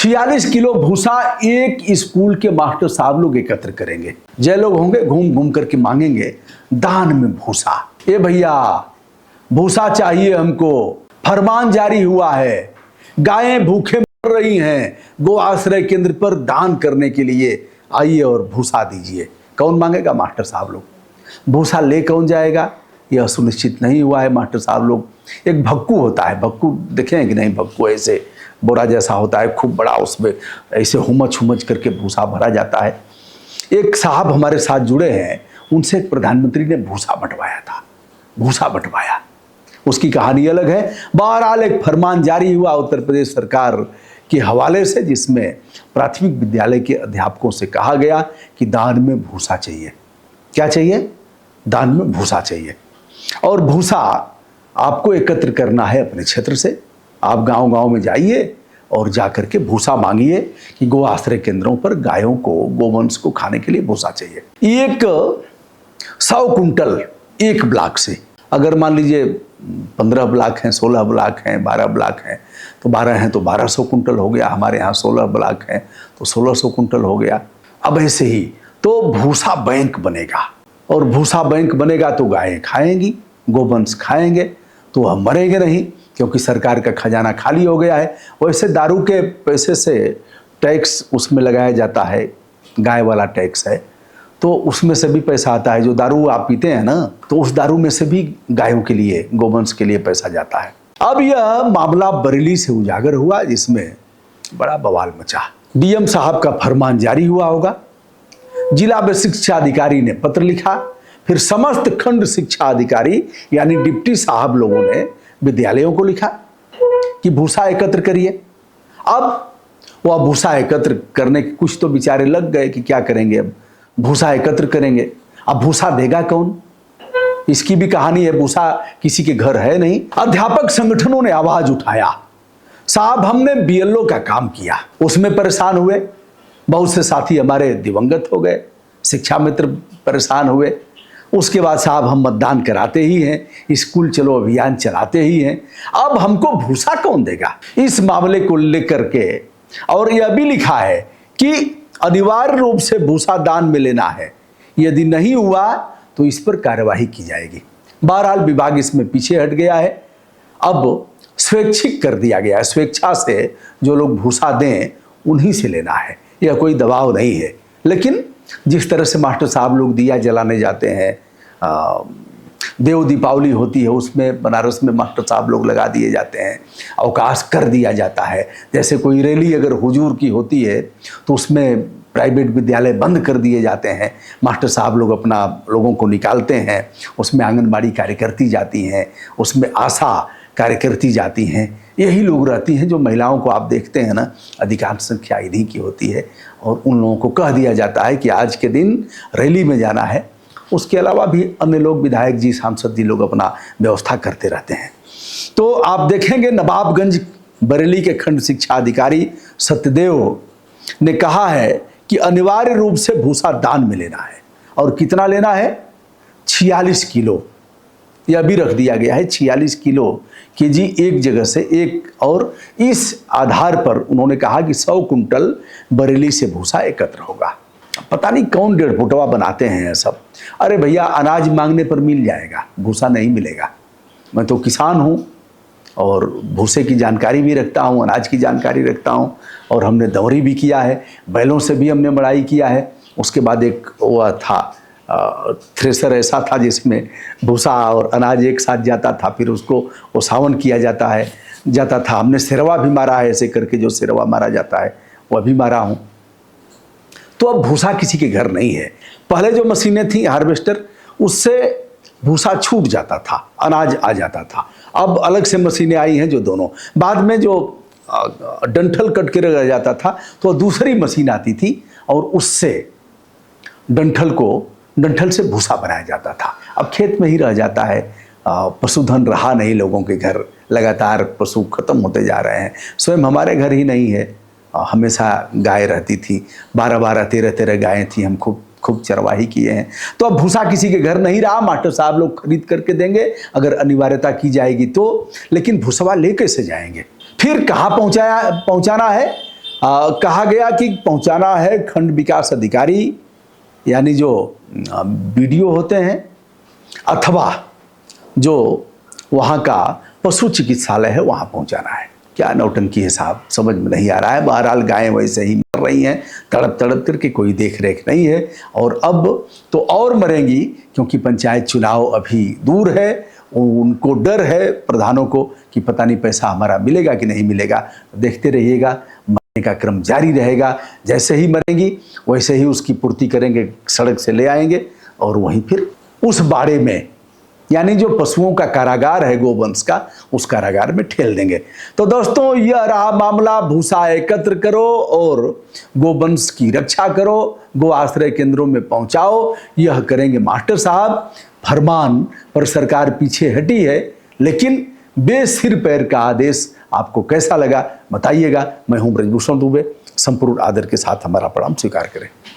46 kilo भूसा एक school के मास्टर साहब लोग एकत्र करेंगे। जय लोग होंगे, घूम घूम करके मांगेंगे दान में भूसा। ए भैया भूसा चाहिए हमको, फरमान जारी हुआ है, गायें भूखे मर रही हैं, गो आश्रय केंद्र पर दान करने के लिए आइए और भूसा दीजिए। कौन मांगेगा? मास्टर साहब लोग। भूसा ले कौन जाएगा? यह सुनिश्चित नहीं हुआ है। मास्टर साहब लोग, एक भक्कू होता है, भक्कू देखे हैं कि नहीं? भक्कू ऐसे बोरा जैसा होता है, खूब बड़ा, उसमें ऐसे हुमच हुमच करके भूसा भरा जाता है। एक साहब हमारे साथ जुड़े हैं, उनसे प्रधानमंत्री ने भूसा बंटवाया था, भूसा बंटवाया। उसकी कहानी अलग है। बहरहाल एक फरमान जारी हुआ उत्तर प्रदेश सरकार के हवाले से, जिसमें प्राथमिक विद्यालय के अध्यापकों से कहा गया कि दान में भूसा चाहिए। क्या चाहिए? दान में भूसा चाहिए। और भूसा आपको एकत्र करना है अपने क्षेत्र से। आप गांव-गांव में जाइए और जाकर के भूसा मांगिए कि गो आश्रय केंद्रों पर गायों को, गोवंश को खाने के लिए भूसा चाहिए। एक 100 कुंटल एक ब्लॉक से, अगर मान लीजिए 15 ब्लॉक हैं, 16 ब्लॉक हैं, 12 ब्लॉक हैं, तो 12 हैं तो 1200 कुंटल हो गया। हमारे यहाँ 16 ब्लॉक हैं तो 1600 कुंटल हो गया। अब ऐसे ही तो भूसा बैंक बनेगा, और भूसा बैंक बनेगा तो गायें खाएंगी, गोवंश खाएंगे, तो वह मरेंगे नहीं, क्योंकि सरकार का खजाना खाली हो गया है। वैसे दारू के पैसे से टैक्स उसमें लगाया जाता है, गाय वाला टैक्स है, तो उसमें से भी पैसा आता है। जो दारू आप पीते हैं ना, तो उस दारू में से भी गायों के लिए, गोवंश के लिए पैसा जाता है। अब यह मामला बरेली से उजागर हुआ, जिसमें बड़ा बवाल मचा। डीएम साहब का फरमान जारी हुआ होगा, जिला शिक्षा अधिकारी ने पत्र लिखा, फिर समस्त खंड शिक्षा अधिकारी यानी डिप्टी साहब लोगों ने विद्यालयों को लिखा कि भूसा एकत्र करिए। अब वह भूसा एकत्र करने के कुछ तो बेचारे लग गए कि क्या करेंगे, अब भूसा एकत्र करेंगे। अब भूसा देगा कौन? इसकी भी कहानी है। भूसा किसी के घर है नहीं। अध्यापक संगठनों ने आवाज उठाया, साहब हमने बीएलओ का काम किया, उसमें परेशान हुए, बहुत से साथी हमारे दिवंगत हो गए, शिक्षा मित्र परेशान हुए। उसके बाद साहब हम मतदान कराते ही हैं, स्कूल चलो अभियान चलाते ही हैं, अब हमको भूसा कौन देगा? इस मामले को लेकर के और यह भी लिखा है कि अनिवार्य रूप से भूसा दान में लेना है, यदि नहीं हुआ तो इस पर कार्यवाही की जाएगी। बहरहाल विभाग इसमें पीछे हट गया है। अब स्वैच्छिक कर दिया गया है, स्वेच्छा से जो लोग भूसा दें उन्हीं से लेना है, यह कोई दबाव नहीं है। लेकिन जिस तरह से मास्टर साहब लोग दिया जलाने जाते हैं, देव दीपावली होती है, उसमें बनारस में मास्टर साहब लोग लगा दिए जाते हैं, अवकाश कर दिया जाता है। जैसे कोई रैली अगर हुजूर की होती है तो उसमें प्राइवेट विद्यालय बंद कर दिए जाते हैं, मास्टर साहब लोग अपना लोगों को निकालते हैं, उसमें आंगनबाड़ी कार्यकर्ती जाती हैं, उसमें आशा कार्यकर्ती जाती हैं, यही लोग रहती हैं। जो महिलाओं को आप देखते हैं ना, अधिकांश संख्या इन्हीं की होती है, और उन लोगों को कह दिया जाता है कि आज के दिन रैली में जाना है। उसके अलावा भी अन्य लोग, विधायक जी, सांसद जी लोग अपना व्यवस्था करते रहते हैं। तो आप देखेंगे नवाबगंज बरेली के खंड शिक्षा अधिकारी सत्यदेव ने कहा है कि अनिवार्य रूप से भूसा दान में लेना है। और कितना लेना है? 46 किलो। यह भी रख दिया गया है 46 किलो केजी एक जगह से एक। और इस आधार पर उन्होंने कहा कि 100 कुंटल बरेली से भूसा एकत्र होगा। पता नहीं कौन 1.5 फुटवा बनाते हैं सब। अरे भैया, अनाज मांगने पर मिल जाएगा, भूसा नहीं मिलेगा। मैं तो किसान हूँ और भूसे की जानकारी भी रखता हूँ, अनाज की जानकारी रखता हूँ, और हमने दौरी भी किया है, बैलों से भी हमने मड़ाई किया है। उसके बाद एक वो था थ्रेसर ऐसा था जिसमें भूसा और अनाज एक साथ जाता था, फिर उसको ओसावन किया जाता था। हमने सिरवा भी मारा है, ऐसे करके जो सिरवा मारा जाता है वह भी मारा हूँ। तो अब भूसा किसी के घर नहीं है। पहले जो मशीनें थी हार्वेस्टर, उससे भूसा छूट जाता था, अनाज आ जाता था। अब अलग से मशीनें आई हैं जो दोनों, बाद में जो डंठल कट के रह जाता था तो दूसरी मशीन आती थी, और उससे डंठल से भूसा बनाया जाता था। अब खेत में ही रह जाता है, पशुधन रहा नहीं लोगों के घर, लगातार पशु खत्म होते जा रहे हैं। स्वयं हमारे घर ही नहीं है, हमेशा गाय रहती थी, 12-12, 13-13 गायें थी, हम खूब चरवाही किए हैं। तो अब भूसा किसी के घर नहीं रहा, मास्टर साहब लोग खरीद करके देंगे अगर अनिवार्यता की जाएगी तो। लेकिन भूसवा ले कैसे जाएंगे? फिर कहाँ पहुँचाना है? कहा गया कि पहुंचाना है खंड विकास अधिकारी, यानी जो बीडीओ होते हैं, अथवा जो वहाँ का पशु चिकित्सालय है वहाँ पहुँचाना है। क्या नौटंकी है साहब, समझ में नहीं आ रहा है। बहरहाल गायें वैसे ही मर रही हैं तड़प तड़प करके, कोई देख रेख नहीं है। और अब तो और मरेंगी, क्योंकि पंचायत चुनाव अभी दूर है। उनको डर है प्रधानों को कि पता नहीं पैसा हमारा मिलेगा कि नहीं मिलेगा। देखते रहिएगा, मरने का क्रम जारी रहेगा। जैसे ही मरेंगी वैसे ही उसकी पूर्ति करेंगे, सड़क से ले आएंगे और वहीं फिर उस बाड़े में, यानी जो पशुओं का कारागार है गोवंश का, उस कारागार में ठेल देंगे। तो दोस्तों, यह रहा मामला। भूसा एकत्र करो और गोवंश की रक्षा करो, गो आश्रय केंद्रों में पहुंचाओ। यह करेंगे मास्टर साहब। फरमान पर सरकार पीछे हटी है, लेकिन बेसिर पैर का आदेश आपको कैसा लगा बताइएगा। मैं हूं ब्रजभूषण दुबे, संपूर्ण आदर के साथ हमारा प्रणाम स्वीकार करें।